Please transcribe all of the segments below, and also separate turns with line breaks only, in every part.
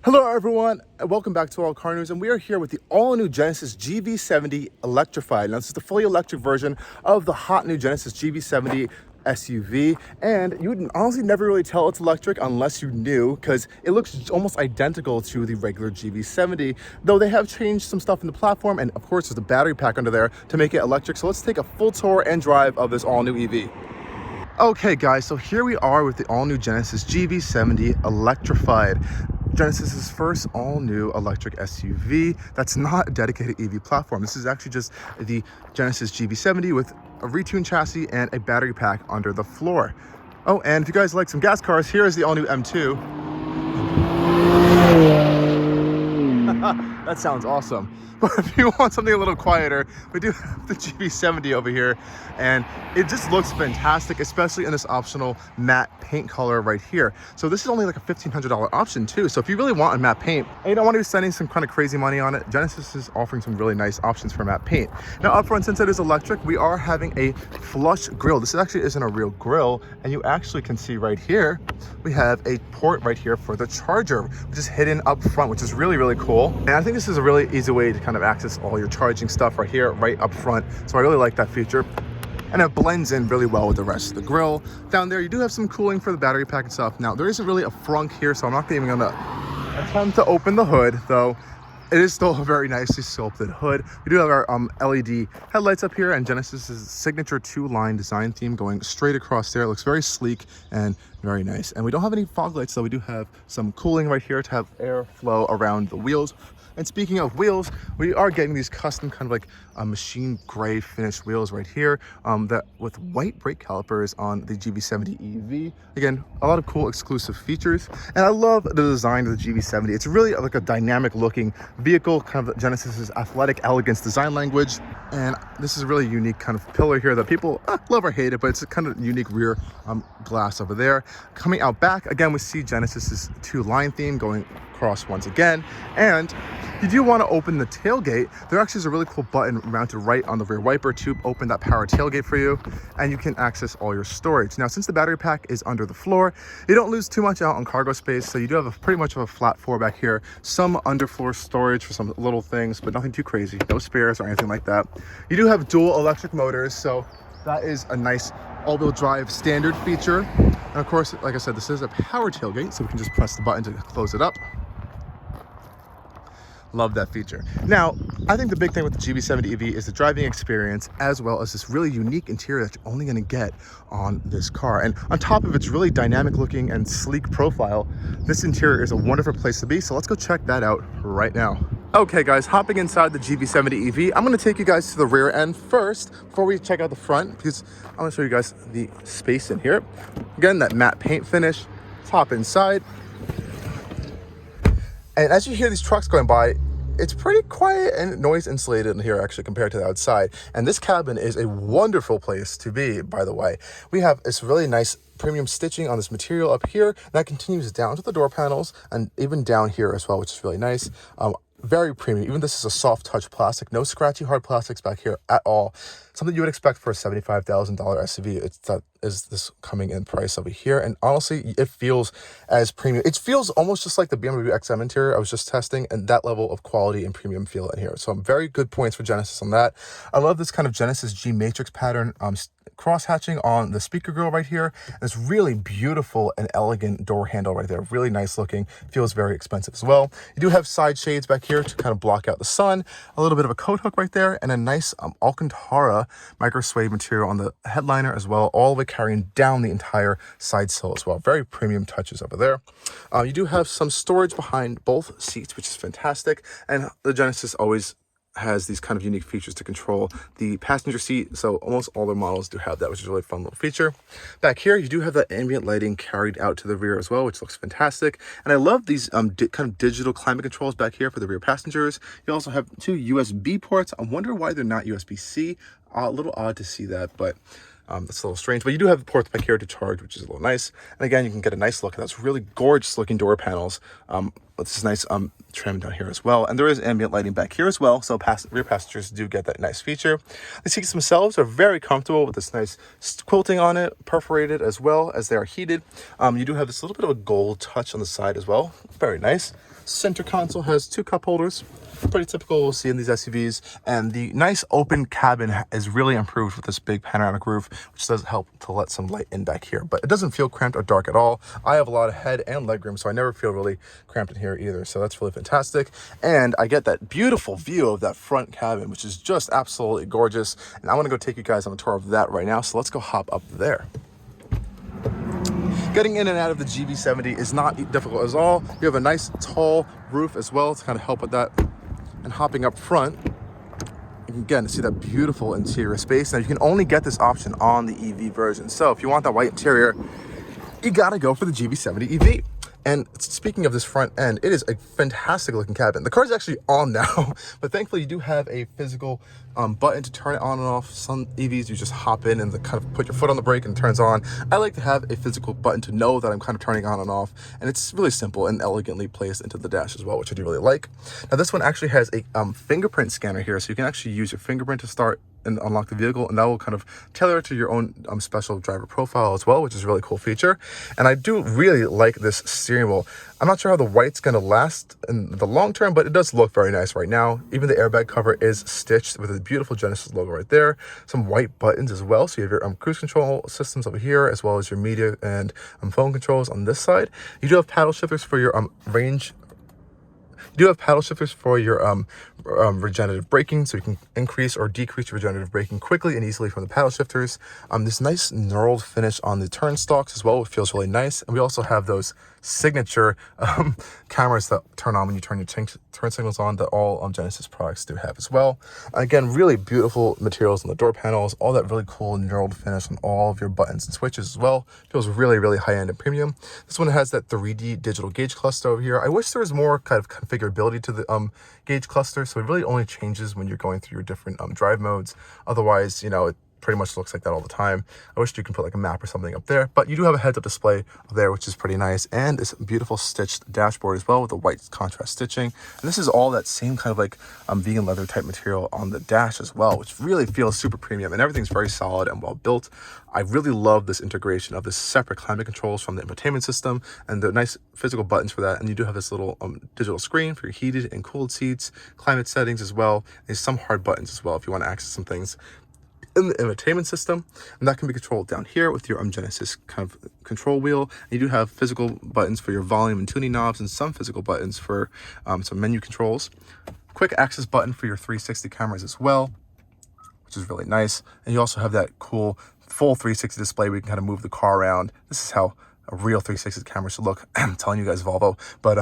Hello everyone, and welcome back to Allcarnews, and we are here with the all-new Genesis GV70 Electrified. Now this is the fully electric version of the hot new Genesis GV70 SUV, and you would honestly never really tell it's electric unless you knew, because it looks almost identical to the regular GV70, though they have changed some stuff in the platform, and of course there's a battery pack under there to make it electric. So let's take a full tour and drive of this all-new EV. Okay guys, so here we are with the all-new Genesis GV70 Electrified. Genesis's first all-new electric SUV that's not a dedicated EV platform. This is actually just the Genesis GV70 with a retuned chassis and a battery pack under the floor. Oh, and if you guys like some gas cars, here is the all-new M2. That sounds awesome. But if you want something a little quieter, we do have the GV70 over here, and it just looks fantastic, especially in this optional matte paint color right here. So this is only like a $1,500 option too. So if you really want a matte paint and you don't want to be spending some kind of crazy money on it, Genesis is offering some really nice options for matte paint. Now up front, since it is electric, we are having a flush grille. This actually isn't a real grille, and you actually can see right here, we have a port right here for the charger, which is hidden up front, which is really, really cool. And I think this is a really easy way to kind of access all your charging stuff right here, right up front. So I really like that feature. And it blends in really well with the rest of the grille. Down there, you do have some cooling for the battery pack itself. Now, there isn't really a frunk here, so I'm not even gonna attempt to open the hood, though it is still a very nicely sculpted hood. We do have our LED headlights up here, and Genesis's signature two-line design theme going straight across there. It looks very sleek and very nice. And we don't have any fog lights, though. We do have some cooling right here to have airflow around the wheels. And speaking of wheels, we are getting these custom kind of like machine gray finished wheels right here that with white brake calipers on the GV70 EV. Again, a lot of cool exclusive features. And I love the design of the GV70. It's really like a dynamic looking vehicle, kind of Genesis's athletic elegance design language. And this is a really unique kind of pillar here that people love or hate it, but it's a kind of unique rear glass over there. Coming out back, again, we see Genesis's two-line theme going across once again. And if you do want to open the tailgate, there actually is a really cool button mounted right on the rear wiper to open that power tailgate for you, and you can access all your storage. Now, since the battery pack is under the floor, you don't lose too much out on cargo space, so you do have pretty much of a flat floor back here, some underfloor storage for some little things, but nothing too crazy, no spares or anything like that. You do have dual electric motors, so that is a nice all-wheel drive standard feature. And of course, like I said, this is a power tailgate, so we can just press the button to close it up. Love that feature. Now, I think the big thing with the GV70 EV is the driving experience, as well as this really unique interior that you're only going to get on this car. And on top of its really dynamic looking and sleek profile, this interior is a wonderful place to be. So let's go check that out right now. Okay guys, hopping inside the GV70 EV, I'm going to take you guys to the rear end first before we check out the front, because I'm going to show you guys the space in here. Again, that matte paint finish. Let's hop inside. And as you hear these trucks going by, it's pretty quiet and noise insulated in here actually compared to the outside. And this cabin is a wonderful place to be, by the way. We have this really nice premium stitching on this material up here, and that continues down to the door panels and even down here as well, which is really nice. Very premium. Even this is a soft touch plastic, no scratchy hard plastics back here at all. Something you would expect for a $75,000 SUV. That is this coming in price over here. And honestly, it feels as premium. It feels almost just like the BMW XM interior I was just testing, and that level of quality and premium feel in here. So very good points for Genesis on that. I love this kind of Genesis G matrix pattern cross hatching on the speaker grille right here. And this really beautiful and elegant door handle right there. Really nice looking. Feels very expensive as well. You do have side shades back here to kind of block out the sun. A little bit of a coat hook right there, and a nice Alcantara micro suede material on the headliner as well, all the way carrying down the entire side sill as well. Very premium touches over there. You do have some storage behind both seats, which is fantastic. And the Genesis always has these kind of unique features to control the passenger seat, so almost all their models do have that, which is a really fun little feature. Back here, you do have that ambient lighting carried out to the rear as well, which looks fantastic. And I love these kind of digital climate controls back here for the rear passengers. You also have two USB ports. I wonder why they're not USB-C. A little odd to see that, but that's a little strange, but you do have ports back here to charge, which is a little nice. And again, you can get a nice look at those really gorgeous looking door panels. This is nice trim down here as well. And there is ambient lighting back here as well, so rear passengers do get that nice feature. The seats themselves are very comfortable with this nice quilting on it, perforated as well as they are heated. You do have this little bit of a gold touch on the side as well. Very nice. Center console has 2 cup holders. Pretty typical we'll see in these SUVs. And the nice open cabin is really improved with this big panoramic roof, which does help to let some light in back here. But it doesn't feel cramped or dark at all. I have a lot of head and leg room, so I never feel really cramped in here either. So that's really fantastic. And I get that beautiful view of that front cabin, which is just absolutely gorgeous. And I want to go take you guys on a tour of that right now. So let's go hop up there. Getting in and out of the GV70 is not difficult at all. You have a nice tall roof as well to kind of help with that. And hopping up front, you can again see that beautiful interior space. Now you can only get this option on the EV version. So if you want that white interior, you gotta go for the GV70 EV. And speaking of this front end, it is a fantastic looking cabin. The car's actually on now, but thankfully you do have a physical button to turn it on and off. Some EVs, you just hop in and kind of put your foot on the brake and it turns on. I like to have a physical button to know that I'm kind of turning on and off. And it's really simple and elegantly placed into the dash as well, which I do really like. Now this one actually has a fingerprint scanner here. So you can actually use your fingerprint to start and unlock the vehicle, and that will kind of tailor it to your own special driver profile as well, which is a really cool feature. And I do really like this steering wheel. I'm not sure how the white's going to last in the long term, but it does look very nice right now. Even the airbag cover is stitched with a beautiful Genesis logo right there. Some white buttons as well. So you have your cruise control systems over here, as well as your media and phone controls on this side. You do have paddle shifters for your range. You do have paddle shifters for your regenerative braking, so you can increase or decrease your regenerative braking quickly and easily from the paddle shifters. This nice knurled finish on the turn stalks as well, it feels really nice. And we also have those signature cameras that turn on when you turn your turn signals on that all Genesis products do have as well. Again, really beautiful materials on the door panels, all that really cool knurled finish on all of your buttons and switches as well. Feels really, really high-end and premium. This one has that 3D digital gauge cluster over here. I wish there was more kind of configurability to the gauge cluster, so it really only changes when you're going through your different drive modes. Otherwise, you know, it pretty much looks like that all the time. I wish you could put like a map or something up there, but you do have a heads-up display there, which is pretty nice, and this beautiful stitched dashboard as well with the white contrast stitching. And this is all that same kind of like vegan leather type material on the dash as well, which really feels super premium, and everything's very solid and well built. I really love this integration of the separate climate controls from the infotainment system and the nice physical buttons for that. And you do have this little digital screen for your heated and cooled seats, climate settings as well. There's some hard buttons as well if you want to access some things in the infotainment system, and that can be controlled down here with your Genesis kind of control wheel. And you do have physical buttons for your volume and tuning knobs, and some physical buttons for some menu controls. Quick access button for your 360 cameras as well, which is really nice. And you also have that cool full 360 display where you can kind of move the car around. This is how a real 360 camera should look. I'm telling you guys, Volvo, but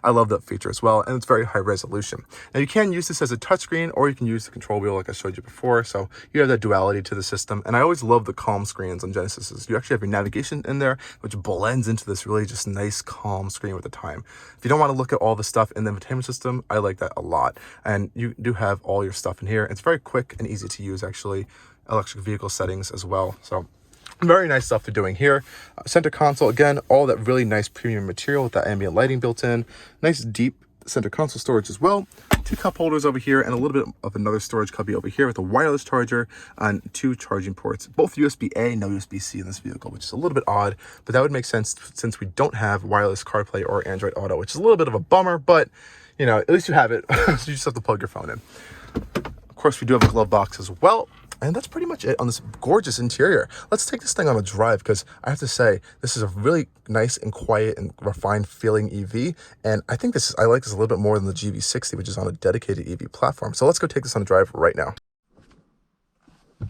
I love that feature as well, and it's very high resolution. Now you can use this as a touchscreen, or you can use the control wheel like I showed you before, so you have that duality to the system. And I always love the calm screens on Genesis. You actually have your navigation in there, which blends into this really just nice calm screen with the time. If you don't want to look at all the stuff in the infotainment system, I like that a lot. And you do have all your stuff in here. It's very quick and easy to use, actually. Electric vehicle settings as well, so very nice stuff they're doing here. Center console, again, all that really nice premium material with that ambient lighting built in. Nice deep center console storage as well. 2 cup holders over here, and a little bit of another storage cubby over here with a wireless charger and 2 charging ports. Both USB-A, no USB-C in this vehicle, which is a little bit odd, but that would make sense since we don't have wireless CarPlay or Android Auto, which is a little bit of a bummer, but you know, at least you have it. So you just have to plug your phone in. Of course, we do have a glove box as well. And that's pretty much it on this gorgeous interior. Let's take this thing on a drive, because I have to say, this is a really nice and quiet and refined feeling EV. And I think I like this a little bit more than the GV60, which is on a dedicated EV platform. So let's go take this on a drive right now. I'm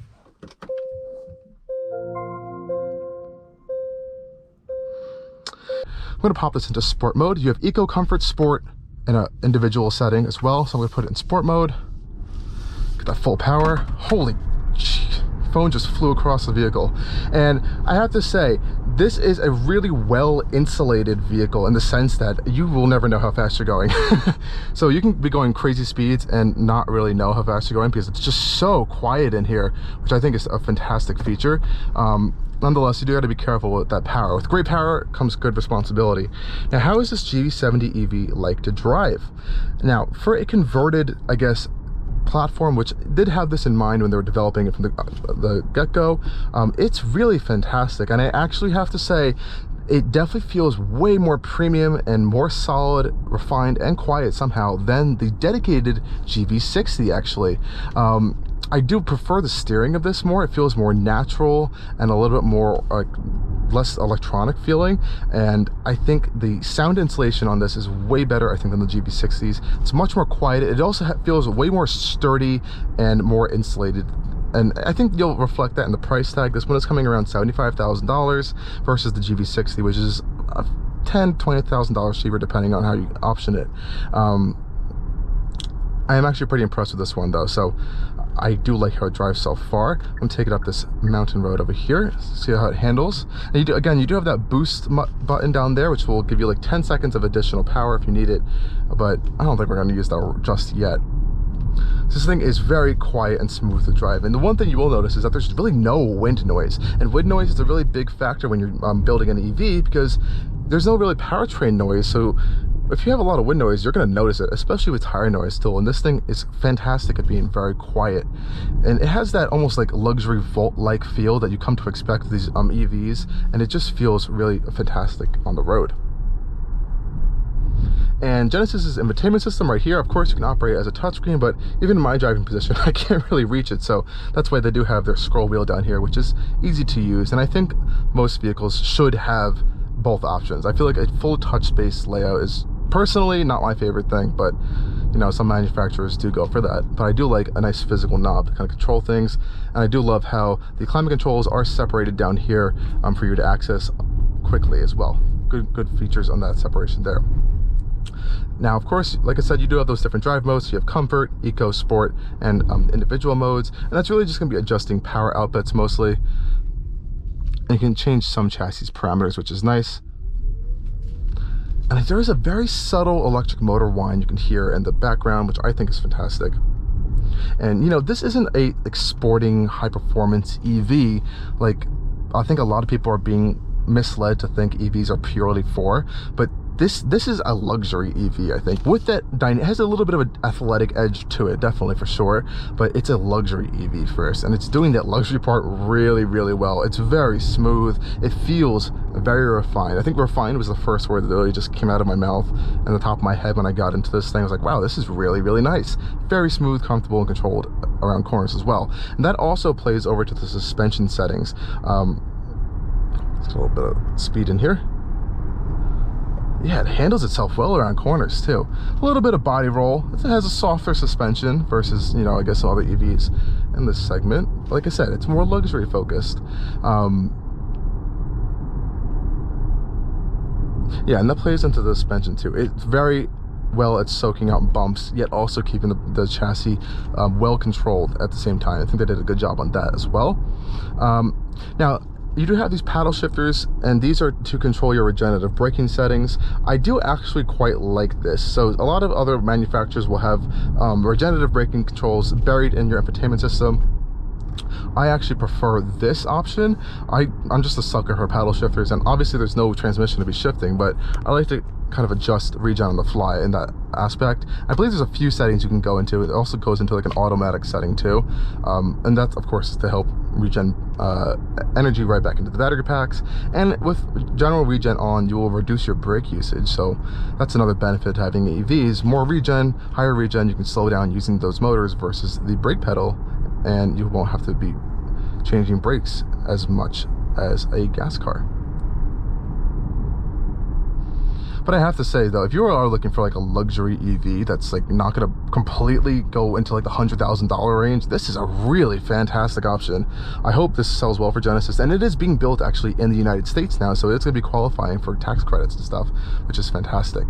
going to pop this into sport mode. You have Eco Comfort Sport in an individual setting as well. So I'm going to put it in sport mode. Get that full power. Holy phone just flew across the vehicle. And I have to say, this is a really well insulated vehicle in the sense that you will never know how fast you're going. So you can be going crazy speeds and not really know how fast you're going, because it's just so quiet in here, which I think is a fantastic feature. Nonetheless, you do got to be careful with that power. With great power comes good responsibility. Now, how is this GV70 EV like to drive? Now, for a converted, I guess, platform, which did have this in mind when they were developing it from the get-go, it's really fantastic. And I actually have to say, it definitely feels way more premium and more solid, refined, and quiet somehow than the dedicated GV60 actually. I do prefer the steering of this more. It feels more natural and a little bit more like less electronic feeling, and I think the sound insulation on this is way better, I think, than the GV60s. It's much more quiet. It also feels way more sturdy and more insulated, and I think you'll reflect that in the price tag. This one is coming around $75,000 versus the GV60, which is $10,000-$20,000 cheaper depending on how you option it. I am actually pretty impressed with this one though, so I do like how it drives so far. I'm gonna take it up this mountain road over here, see how it handles. And you do, again, you do have that boost button down there, which will give you like 10 seconds of additional power if you need it, but I don't think we're gonna use that just yet. This thing is very quiet and smooth to drive, and the one thing you will notice is that there's really no wind noise, and wind noise is a really big factor when you're building an EV, because there's no really powertrain noise. So if you have a lot of wind noise, you're going to notice it, especially with tire noise still. And this thing is fantastic at being very quiet, and it has that almost like luxury Volt-like feel that you come to expect with these EVs, and it just feels really fantastic on the road. And Genesis's infotainment system right here, of course, you can operate as a touchscreen, but even in my driving position, I can't really reach it. So that's why they do have their scroll wheel down here, which is easy to use. And I think most vehicles should have both options. I feel like a full touch-based layout is personally not my favorite thing, but you know, some manufacturers do go for that. But I do like a nice physical knob to kind of control things. And I do love how the climate controls are separated down here for you to access quickly as well. Good features on that separation there. Now, of course, like I said, you do have those different drive modes. You have comfort, eco, sport, and individual modes, and that's really just going to be adjusting power outputs mostly. And you can change some chassis parameters, which is nice. And there is a very subtle electric motor whine you can hear in the background, which I think is fantastic. And you know, this isn't a sporting high performance EV like I think a lot of people are being misled to think EVs are purely for, but this is a luxury EV, I think. With that, it has a little bit of an athletic edge to it, definitely, for sure, but it's a luxury EV first, and it's doing that luxury part really, really well. It's very smooth. It feels very refined. I think refined was the first word that really just came out of my mouth and the top of my head when I got into this thing. I was like, wow, this is really, really nice. Very smooth, comfortable, and controlled around corners as well. And that also plays over to the suspension settings. Let's get a little bit of speed in here. Yeah, it handles itself well around corners too. A little bit of body roll. It has a softer suspension versus, you know, I guess other EVs in this segment. Like I said, it's more luxury focused. Yeah, and that plays into the suspension too. It's very well at soaking out bumps, yet also keeping the chassis well controlled at the same time. I think they did a good job on that as well. Now, you do have these paddle shifters, and these are to control your regenerative braking settings. I do actually quite like this. So a lot of other manufacturers will have regenerative braking controls buried in your infotainment system. I actually prefer this option. I'm just a sucker for paddle shifters, and obviously there's no transmission to be shifting, but I like to kind of adjust regen on the fly in that aspect. I believe there's a few settings you can go into. It also goes into like an automatic setting too, and that's of course to help regen energy right back into the battery packs. And with general regen on, you will reduce your brake usage, so that's another benefit to having EVs. More regen, higher regen, you can slow down using those motors versus the brake pedal, and you won't have to be changing brakes as much as a gas car. But I have to say though, if you are looking for like a luxury EV that's like not gonna completely go into like the $100,000 range, this is a really fantastic option. I hope this sells well for Genesis, and it is being built actually in the United States now, so it's gonna be qualifying for tax credits and stuff, which is fantastic.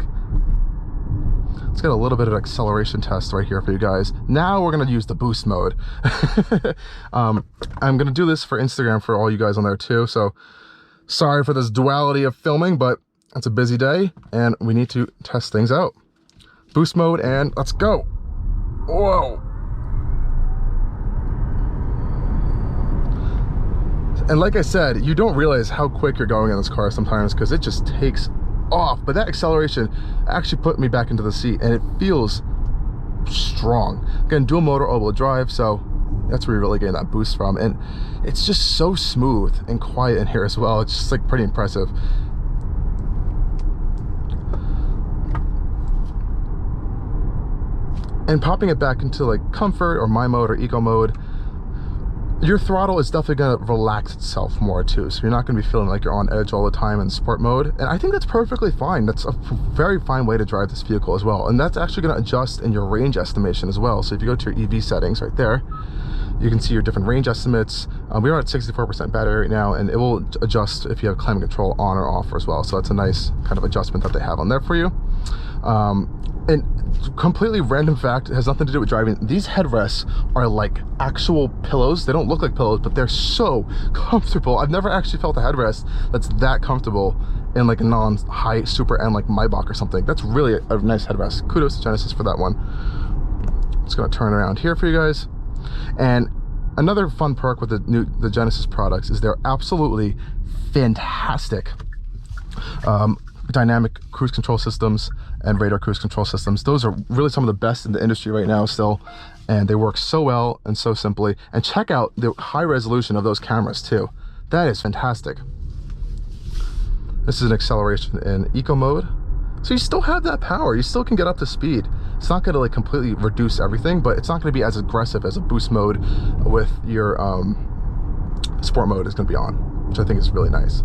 Let's get a little bit of acceleration test right here for you guys. Now we're gonna use the boost mode. I'm gonna do this for Instagram for all you guys on there too, so sorry for this duality of filming, but it's a busy day and we need to test things out. Boost mode, and let's go. Whoa. And like I said, you don't realize how quick you're going in this car sometimes because it just takes off, but that acceleration actually put me back into the seat, and it feels strong. Again, dual motor all-wheel drive, so that's where you're really getting that boost from, and it's just so smooth and quiet in here as well. It's just like pretty impressive. And popping it back into like comfort or my mode or eco mode, your throttle is definitely going to relax itself more too. So you're not going to be feeling like you're on edge all the time in sport mode. And I think that's perfectly fine. That's a very fine way to drive this vehicle as well. And that's actually going to adjust in your range estimation as well. So if you go to your EV settings right there, you can see your different range estimates. We are at 64% battery right now, and it will adjust if you have climate control on or off as well. So that's a nice kind of adjustment that they have on there for you. And completely random fact, it has nothing to do with driving. These headrests are like actual pillows. They don't look like pillows, but they're so comfortable. I've never actually felt a headrest that's that comfortable in like a non-high super end like Maybach or something. That's really a nice headrest. Kudos to Genesis for that one. Just gonna turn around here for you guys. And another fun perk with the Genesis products is they're absolutely fantastic dynamic cruise control systems and radar cruise control systems. Those are really some of the best in the industry right now still, and they work so well and so simply. And check out the high resolution of those cameras too. That is fantastic. This is an acceleration in eco mode, so you still have that power. You still can get up to speed. It's not going to like completely reduce everything, but it's not going to be as aggressive as a boost mode with your sport mode is going to be on, which I think is really nice.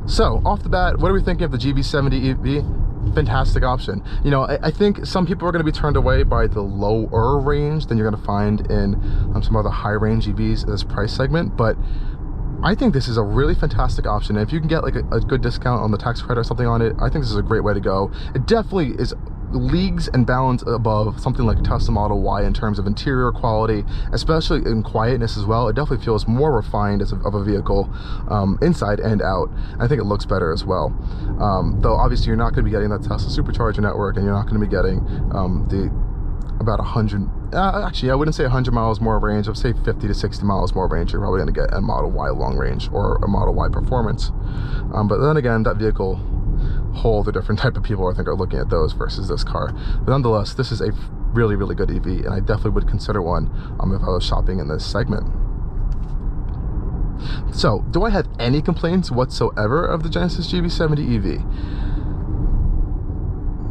So off the bat, what are we thinking of the GV70 EV? Fantastic option. You know, I think some people are going to be turned away by the lower range than you're going to find in some other high range EVs in this price segment, but I think this is a really fantastic option. And if you can get like a good discount on the tax credit or something on it, I think this is a great way to go. It definitely is leagues and bounds above something like a Tesla Model Y in terms of interior quality, especially in quietness as well. It definitely feels more refined of a vehicle, inside and out. I think it looks better as well. Though obviously you're not going to be getting that Tesla supercharger network, and you're not going to be getting about 100, actually I wouldn't say 100 miles more range. I would say 50 to 60 miles more range you're probably going to get a Model Y long range or a Model Y performance. But then again, that vehicle, whole the different type of people I think are looking at those versus this car. But nonetheless, this is a really, really good EV, and I definitely would consider one if I was shopping in this segment. So, do I have any complaints whatsoever of the Genesis GV70 EV?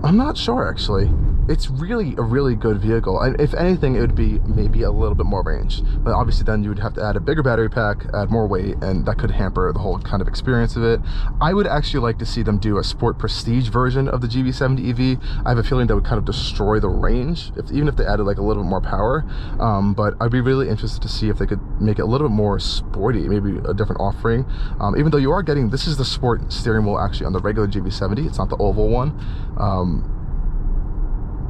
I'm not sure, actually. It's really a really good vehicle, and if anything, it would be maybe a little bit more range. But obviously then you would have to add a bigger battery pack, add more weight, and that could hamper the whole kind of experience of it. I would actually like to see them do a sport prestige version of the GV70 EV. I have a feeling that would kind of destroy the range, even if they added like a little bit more power. But I'd be really interested to see if they could make it a little bit more sporty, maybe a different offering. Even though you are getting, this is the sport steering wheel actually on the regular GV70, it's not the oval one.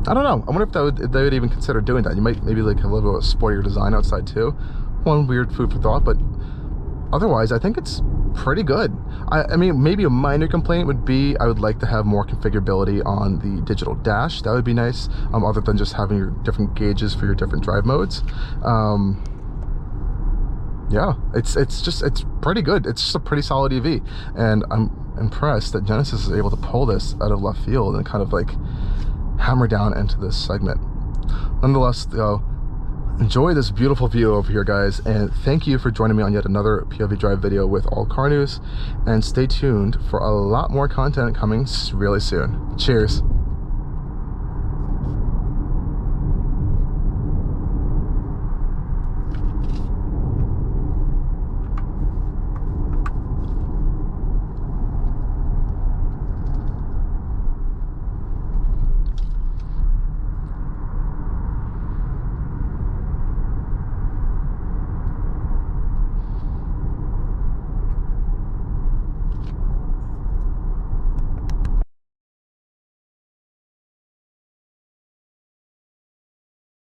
I don't know. I wonder if they would even consider doing that. You might maybe like a little bit of a sportier design outside too. One weird food for thought, but otherwise I think it's pretty good. I mean, maybe a minor complaint would be I would like to have more configurability on the digital dash. That would be nice, other than just having your different gauges for your different drive modes. Yeah, it's pretty good. It's just a pretty solid EV, and I'm impressed that Genesis is able to pull this out of left field and kind of like hammer down into this segment. Nonetheless, though, enjoy this beautiful view over here, guys, and thank you for joining me on yet another POV drive video with Allcarnews, and stay tuned for a lot more content coming really soon. Cheers.